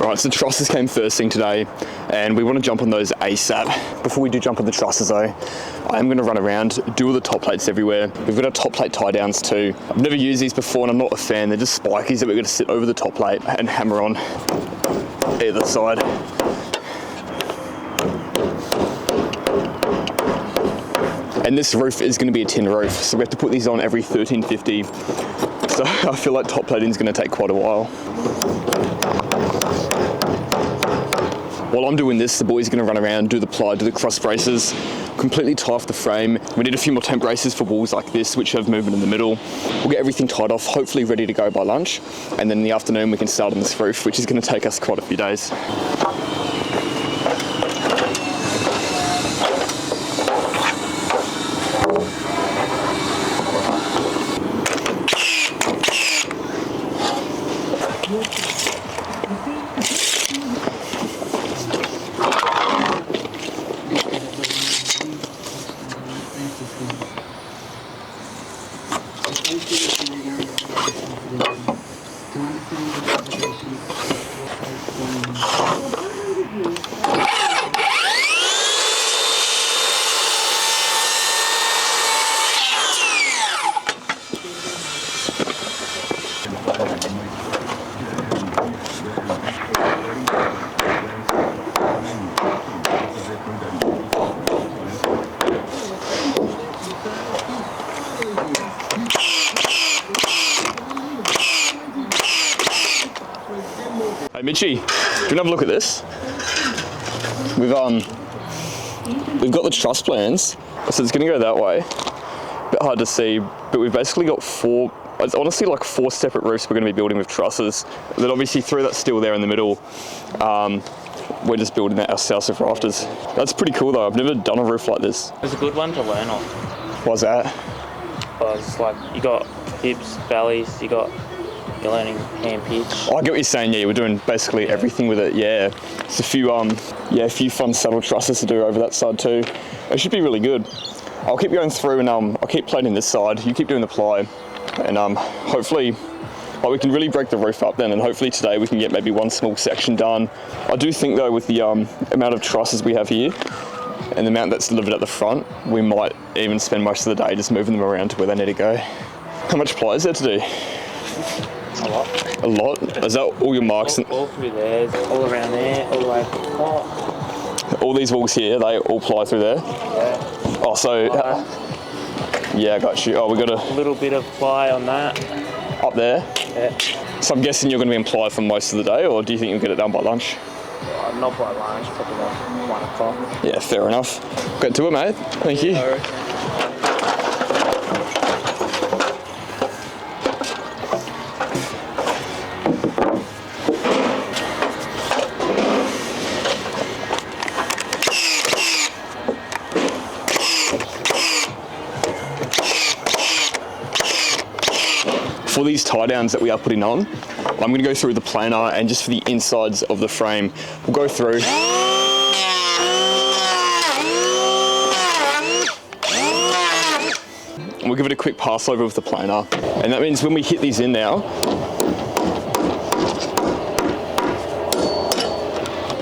Right, so trusses came first thing today, and we want to jump on those ASAP. Before we do jump on the trusses though, I am going to run around, do all the top plates everywhere. We've got our top plate tie downs too. I've never used these before and I'm not a fan. They're just spikies that we're going to sit over the top plate and hammer on either side. And this roof is going to be a tin roof, so we have to put these on every 1350. So I feel like top plating is going to take quite a while. While I'm doing this, the boys are going to run around, do the ply, do the cross braces, completely tie off the frame. We need a few more temp braces for walls like this, which have movement in the middle. We'll get everything tied off, hopefully ready to go by lunch. And then in the afternoon, we can start on this roof, which is going to take us quite a few days. Hey Mitchie, do you want to have a look at this? We've got the truss plans, so it's going to go that way. A bit hard to see, but we've basically got it's honestly like 4 separate roofs we're going to be building with trusses. Then obviously through that steel there in the middle, we're just building that ourselves with rafters. That's pretty cool though. I've never done a roof like this. It's a good one to learn on. Why's that? Well, it's like you got hips, bellies, you're learning hand pitch. I get what you're saying, yeah, we're doing basically everything with it, yeah. It's a few fun subtle trusses to do over that side too. It should be really good. I'll keep going through and I'll keep plating this side, you keep doing the ply, and hopefully we can really break the roof up then, and hopefully today we can get maybe one small section done. I do think though with the amount of trusses we have here, and the amount that's delivered at the front, we might even spend most of the day just moving them around to where they need to go. How much ply is there to do? A lot. A lot? Is that all your marks? All through there, all around there, all the way to the top. All these walls here, they all ply through there? Yeah. Oh, so... yeah, I got you. Oh, we got a little bit of ply on that. Up there? Yeah. So I'm guessing you're going to be in ply for most of the day, or do you think you'll get it done by lunch? Not by lunch, probably like 1 o'clock. Yeah, fair enough. Get to it, mate. Thank you. For these tie downs that we are putting on, I'm going to go through the planer, and just for the insides of the frame, we'll go through. And we'll give it a quick pass over with the planer. And that means when we hit these in now,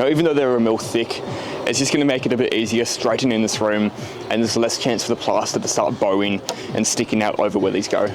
even though they're a mil thick, it's just going to make it a bit easier straightening this room, and there's less chance for the plaster to start bowing and sticking out over where these go.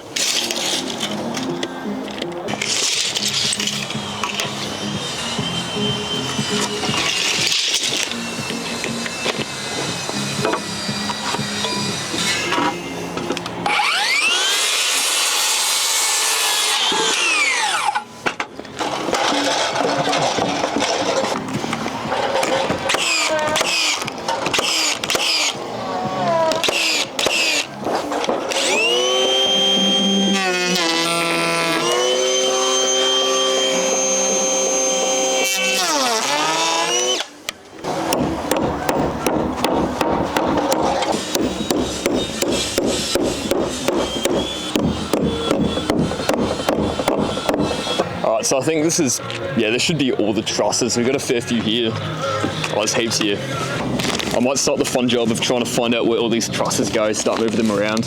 So I think this is, this should be all the trusses. We've got a fair few here. Oh, there's heaps here. I might start the fun job of trying to find out where all these trusses go, start moving them around.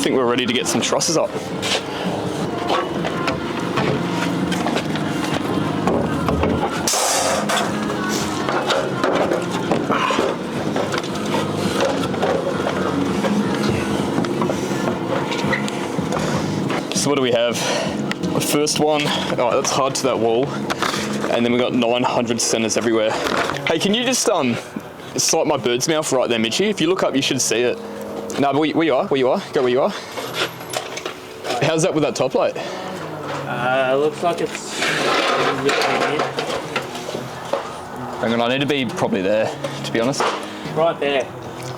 think we're ready to get some trusses up. So what do we have? The first one, oh, that's hard to that wall. And then we got 900 centers everywhere. Hey, can you just swipe my bird's mouth right there, Mitchie? If you look up, you should see it. No, but where you are, go where you are. How's that with that top light? Looks like it's really near. Hang on, I need to be probably there, to be honest. Right there.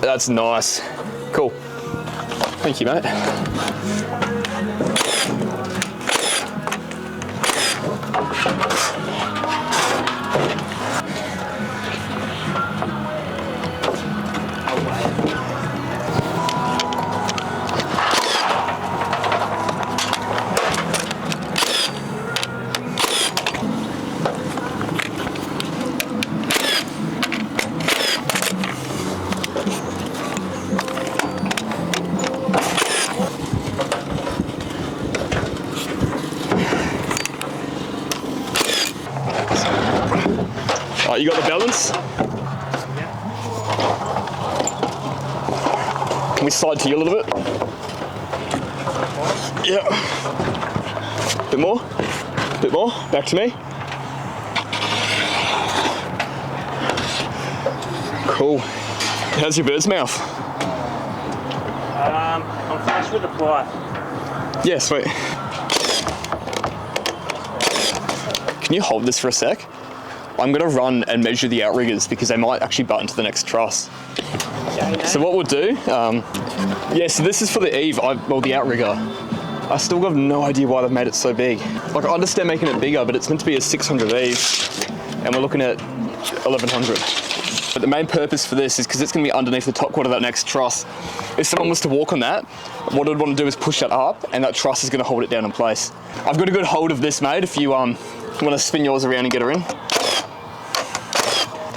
That's nice. Cool. Thank you, mate. You got the balance? Can we slide to you a little bit? Yeah. Bit more? Bit more? Back to me. Cool. How's your bird's mouth? I'm flush with the ply. Yeah, sweet. Can you hold this for a sec? I'm going to run and measure the outriggers because they might actually butt into the next truss. So what we'll do, so this is for the eave, the outrigger. I still have no idea why they've made it so big. Like, I understand making it bigger, but it's meant to be a 600 eave, and we're looking at 1100. But the main purpose for this is because it's going to be underneath the top quarter of that next truss. If someone was to walk on that, what I'd want to do is push that up, and that truss is going to hold it down in place. I've got a good hold of this, mate, if you want to spin yours around and get her in.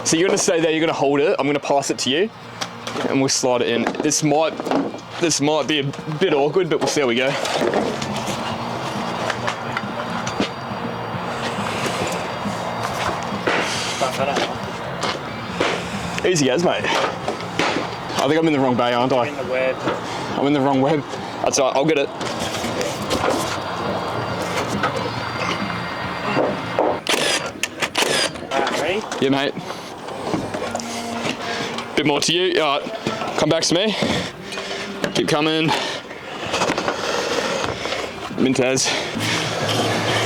So you're going to stay there, you're going to hold it, I'm going to pass it to you, and we'll slide it in. This might be a bit awkward, but we'll see how we go. Easy as, mate. I think I'm in the wrong bay, aren't I? In the web. I'm in the wrong web. That's all right, I'll get it. Ready? Yeah, mate. Bit more to you. All right, come back to me. Keep coming. Mintaz.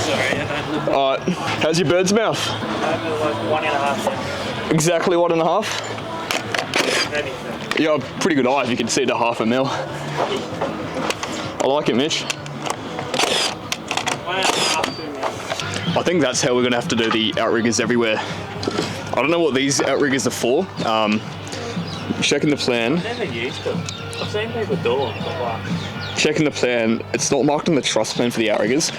Sorry, I don't look. All right, how's your bird's mouth? Like 1.5. Exactly 1.5? Ready. You got a pretty good eye if you can see it at 0.5 mil. I like it, Mitch. 1.5, 2 mil. I think that's how we're going to have to do the outriggers everywhere. I don't know what these outriggers are for. Checking the plan. I've never used them. I've seen people do them, but like... Checking the plan. It's not marked on the truss plan for the outriggers.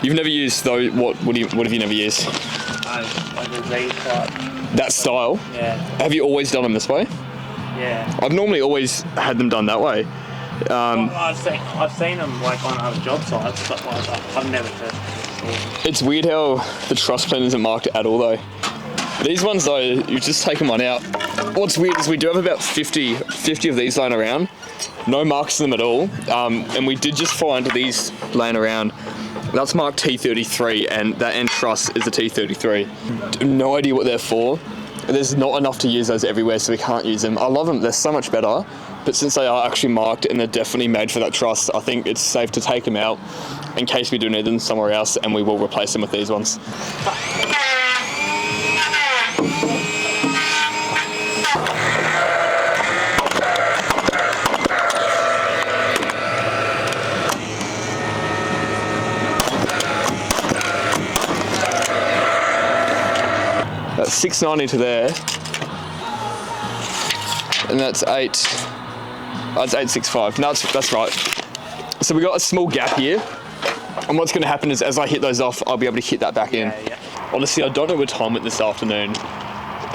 You've never used though. What have you never used? Like a Z type. That style. Yeah. Have you always done them this way? Yeah. I've normally always had them done that way. Well, I've seen them like on other job sites, but like I've never tested it. It's weird how the truss plan isn't marked at all though. These ones though, you just take them on out. What's weird is we do have about 50 of these lying around. No marks in them at all. And we did just find these laying around. That's marked T33 and that end truss is a T33. No idea what they're for. There's not enough to use those everywhere, so we can't use them. I love them, they're so much better. But since they are actually marked and they're definitely made for that truss, I think it's safe to take them out in case we do need them somewhere else, and we will replace them with these ones. That's 690 to there, and that's 865. No, that's right. So we got a small gap here, and what's going to happen is as I hit those off, I'll be able to hit that back in. Yeah. Honestly, I don't know what time it this afternoon.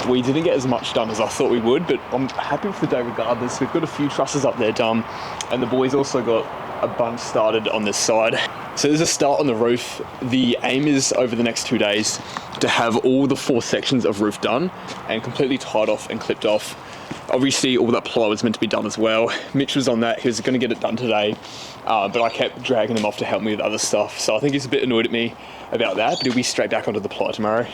we didn't get as much done as I thought we would, but I'm happy with the day regardless. We've got a few trusses up there done, and the boys also got a bunch started on this side. So there's a start on the roof. The aim is over the next 2 days to have all the 4 sections of roof done and completely tied off and clipped off. Obviously all that ply was meant to be done as well. Mitch was on that, he was going to get it done today, but I kept dragging him off to help me with other stuff. So I think he's a bit annoyed at me about that, but he'll be straight back onto the ply tomorrow.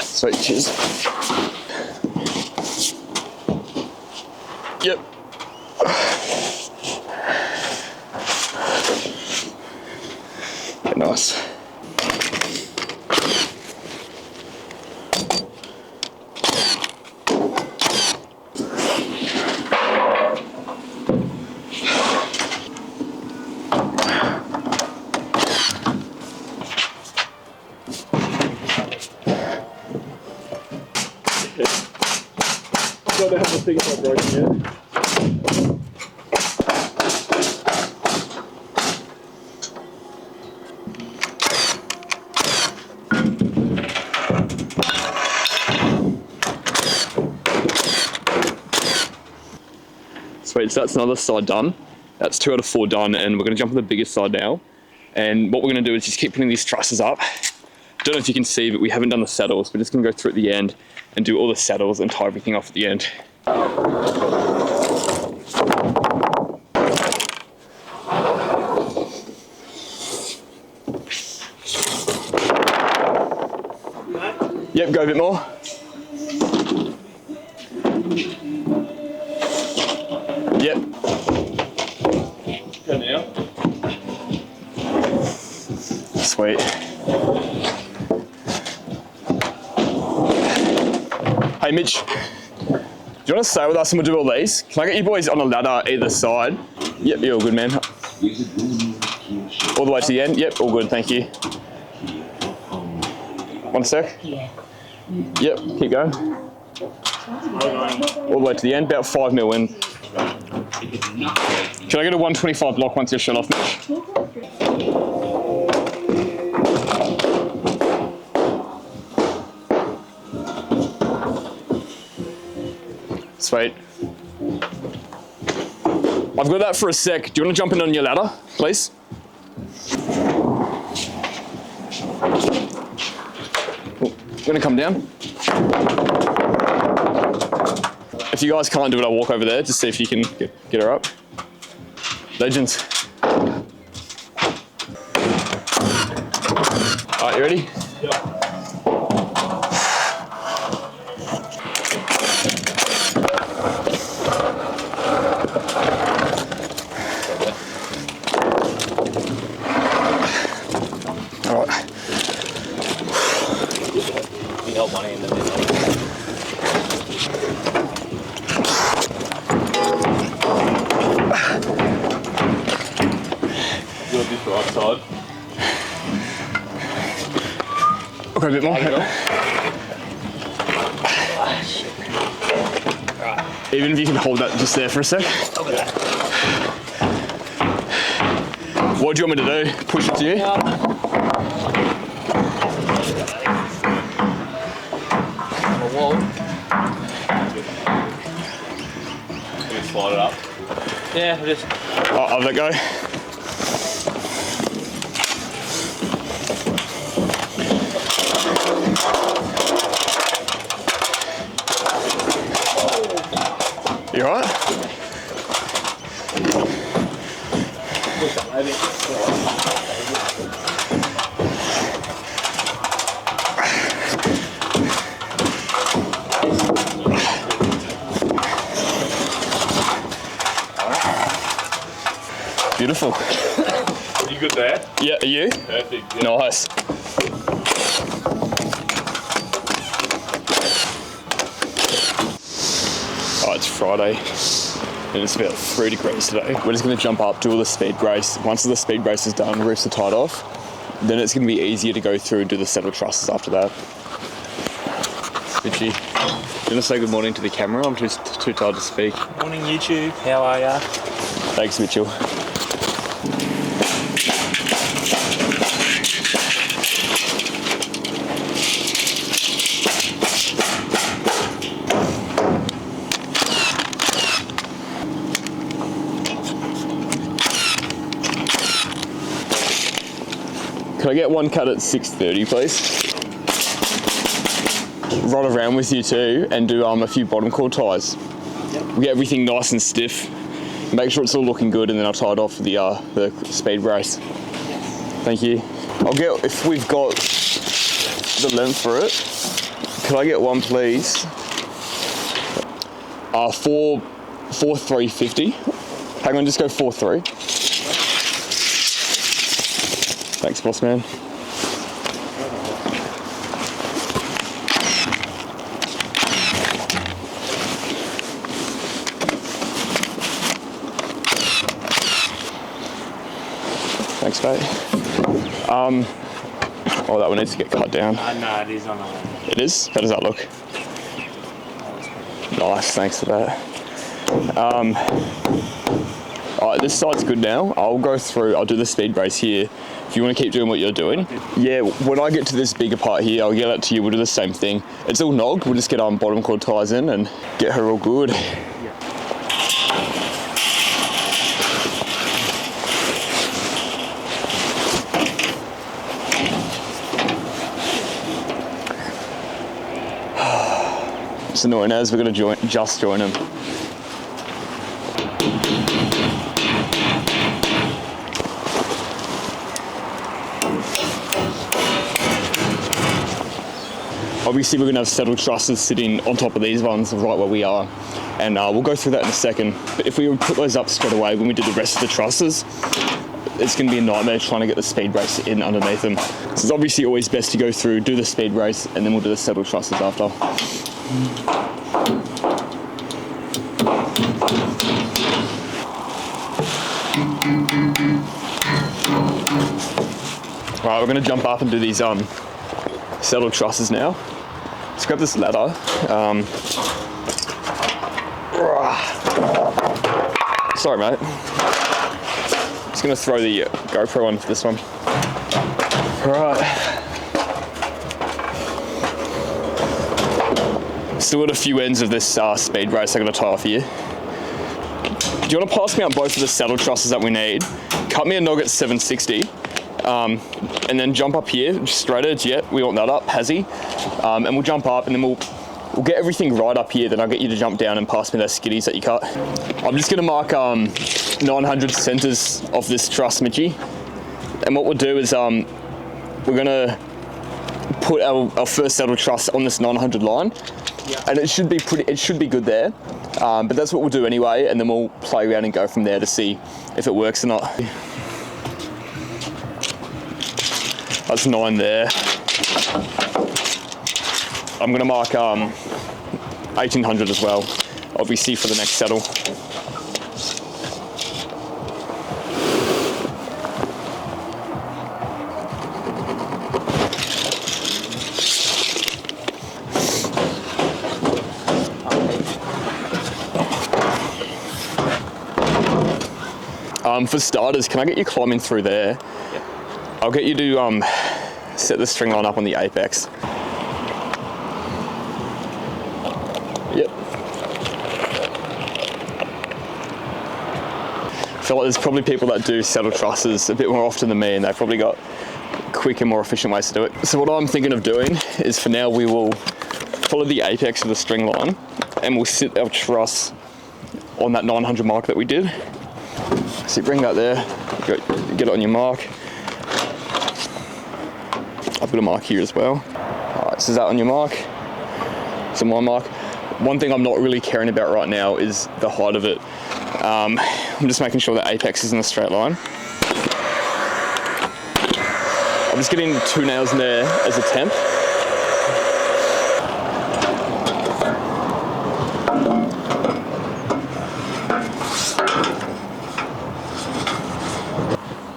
Sweet, cheers. Yep. Nice. I don't have the thing not broken yet. Sweet, so that's another side done. That's 2 out of 4 done, and we're going to jump on the biggest side now. And what we're going to do is just keep putting these trusses up. Don't know if you can see, but we haven't done the saddles. We're just going to go through at the end and do all the saddles and tie everything off at the end. Yep, go a bit more. Yep. Go now. Sweet. Hey Mitch, do you want to stay with us and we'll do all these? Can I get you boys on a ladder either side? Yep, you're all good, man. All the way to the end? Yep, all good, thank you. 1 sec. Yep, keep going. All the way to the end, about 5 mil in. Can I get a 125 block once you're shut off, Mitch? Sweet. I've got that for a sec. Do you want to jump in on your ladder, please? Oh, you want to come down? If you guys can't do it, I'll walk over there to see if you can get her up. Legends. All right, you ready? Yeah. All right. You help one hand and then you'll do the right side. Okay, a bit more. Right. Even if you can hold that just there for a sec. Look at that. What do you want me to do? Push it to you? On the wall. Can we slide it up? Yeah, we'll just. Oh, I'll let go. You alright? Beautiful. You good there? Yeah, are you? Perfect. Yeah. Nice. Oh, it's Friday and it's about 3 degrees today. We're just going to jump up, do all the speed brace. Once the speed brace is done, roofs are tied off, then it's going to be easier to go through and do the settle trusses after that. Richie, do you want to say good morning to the camera? I'm just too tired to speak. Morning YouTube, how are ya? Thanks, Mitchell. I get one cut at 6:30, please? Rod around with you too and do a few bottom cord ties. Yep. We get everything nice and stiff. Make sure it's all looking good, and then I'll tie it off with the speed brace. Thank you. I'll get, if we've got the length for it, could I get one, please? 4.350. Hang on, just go 4.3. Thanks, boss man. Thanks, mate. Oh, that one needs to get cut down. No, it is on the way. It is? How does that look? Nice, thanks for that. Alright, this side's good now. I'll go through, I'll do the speed brace here. If you want to keep doing what you're doing. Yeah, when I get to this bigger part here, I'll get it to you, we'll do the same thing. It's all knogged, we'll just get bottom cord ties in and get her all good. It's annoying as we're going to just join them. Obviously we're going to have settled trusses sitting on top of these ones right where we are, and we'll go through that in a second. But if we put those up straight away when we do the rest of the trusses, it's going to be a nightmare trying to get the speed brace in underneath them. So it's obviously always best to go through, do the speed brace, and then we'll do the settled trusses after. Alright, we're going to jump up and do these settled trusses now. Let's grab this ladder. Sorry, mate. Just going to throw the GoPro on for this one. Alright. Still got a few ends of this speed brace I'm going to tie off here. Do you want to pass me out both of the saddle trusses that we need? Cut me a nog at 760, and then jump up here, just straight edge, yeah, we want that up, Hazzy. And we'll jump up and then we'll get everything right up here, then I'll get you to jump down and pass me those skiddies that you cut. I'm just going to mark 900 centres of this truss, Mitchie. And what we'll do is we're going to put our first saddle truss on this 900 line. Yeah. And it should be good there, but that's what we'll do anyway, and then we'll play around and go from there to see if it works or not. That's 9 there. I'm going to mark 1800 as well, obviously for the next saddle. For starters, can I get you climbing through there? Yep. I'll get you to set the string line up on the apex. Yep. I feel like there's probably people that do saddle trusses a bit more often than me, and they've probably got quick and more efficient ways to do it. So what I'm thinking of doing is, for now, we will follow the apex of the string line and we'll sit our truss on that 900 mark that we did. So you bring that there, get it on your mark. I've got a mark here as well. Alright, so is that on your mark? So my mark. One thing I'm not really caring about right now is the height of it. I'm just making sure the apex is in a straight line. I'm just getting 2 nails in there as a temp.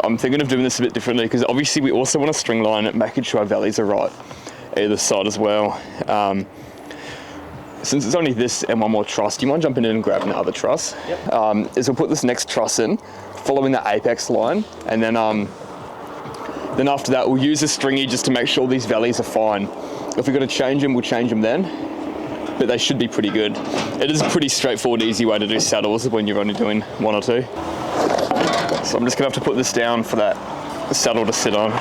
I'm thinking of doing this a bit differently because obviously we also want to string line it, making sure our valleys are right either side as well. Since it's only this and one more truss, do you mind jumping in and grabbing the other truss? Yep. Is we'll put this next truss in, following the apex line, and then after that we'll use a stringy just to make sure these valleys are fine. If we're going to change them, we'll change them then, but they should be pretty good. It is a pretty straightforward, easy way to do saddles when you're only doing 1 or 2. So I'm just going to have to put this down for that saddle to sit on.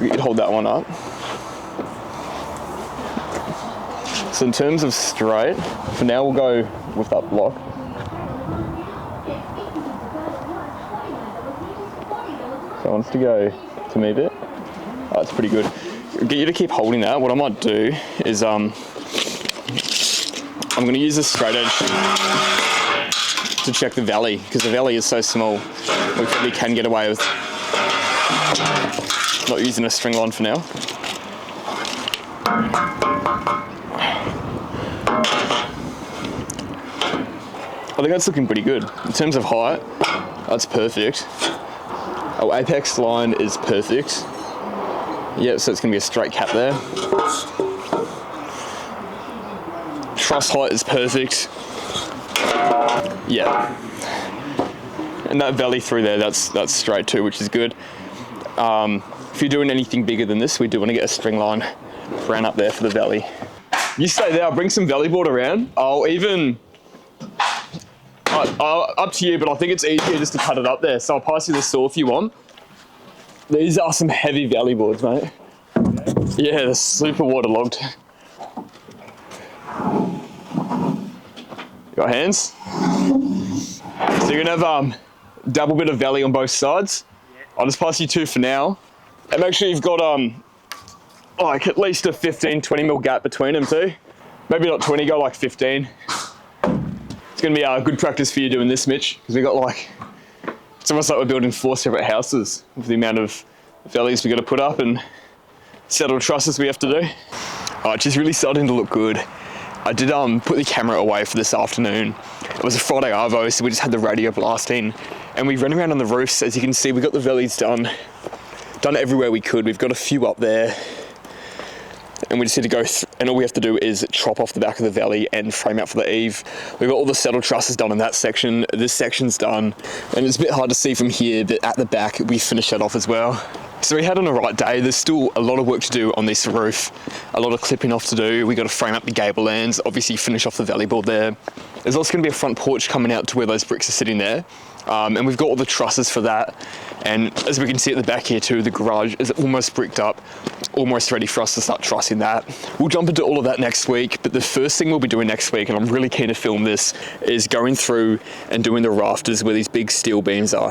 So you'd hold that one up. So in terms of straight, for now we'll go with that block. So it wants to go to me a bit. Oh, that's pretty good. Get you to keep holding that. What I might do is I'm going to use the straight edge to check the valley, because the valley is so small. We probably can get away with not using a string line for now. I think that's looking pretty good. In terms of height, that's perfect. Our apex line is perfect. Yep, so it's going to be a straight cap there. Truss height is perfect. Yeah. And that valley through there, that's straight too, which is good. If you're doing anything bigger than this, we do want to get a string line ran up there for the valley. You stay there, I'll bring some valley board around. I'll even, up to you, but I think it's easier just to cut it up there. So I'll pass you the saw if you want. These are some heavy valley boards, mate. Yeah, they're super waterlogged. Got hands? So you're gonna have double bit of valley on both sides. I'll just pass you 2 for now. And make sure you've got like at least a 15-20 mil gap between them too. Maybe not 20, go like 15. It's gonna be a good practice for you doing this, Mitch, because we got like, it's almost like we're building 4 separate houses with the amount of valleys we got to put up and settle trusses we have to do. Oh, it's just really starting to look good. I did put the camera away for this afternoon. It was a Friday arvo, so we just had the radio blasting and we ran around on the roofs. As you can see, we got the valleys done everywhere we could. We've got a few up there and we just need to go and all we have to do is chop off the back of the valley and frame out for the eave. We've got all the settle trusses done in that section. This section's done and it's a bit hard to see from here, but at the back we finished that off as well. So we had on a right day. There's still a lot of work to do on this roof, a lot of clipping off to do. We got to frame up the gable ends, obviously finish off the valley board there. There's also going to be a front porch coming out to where those bricks are sitting there. And we've got all the trusses for that. And as we can see at the back here too, the garage is almost bricked up, almost ready for us to start trussing that. We'll jump into all of that next week, but the first thing we'll be doing next week, and I'm really keen to film this, is going through and doing the rafters where these big steel beams are.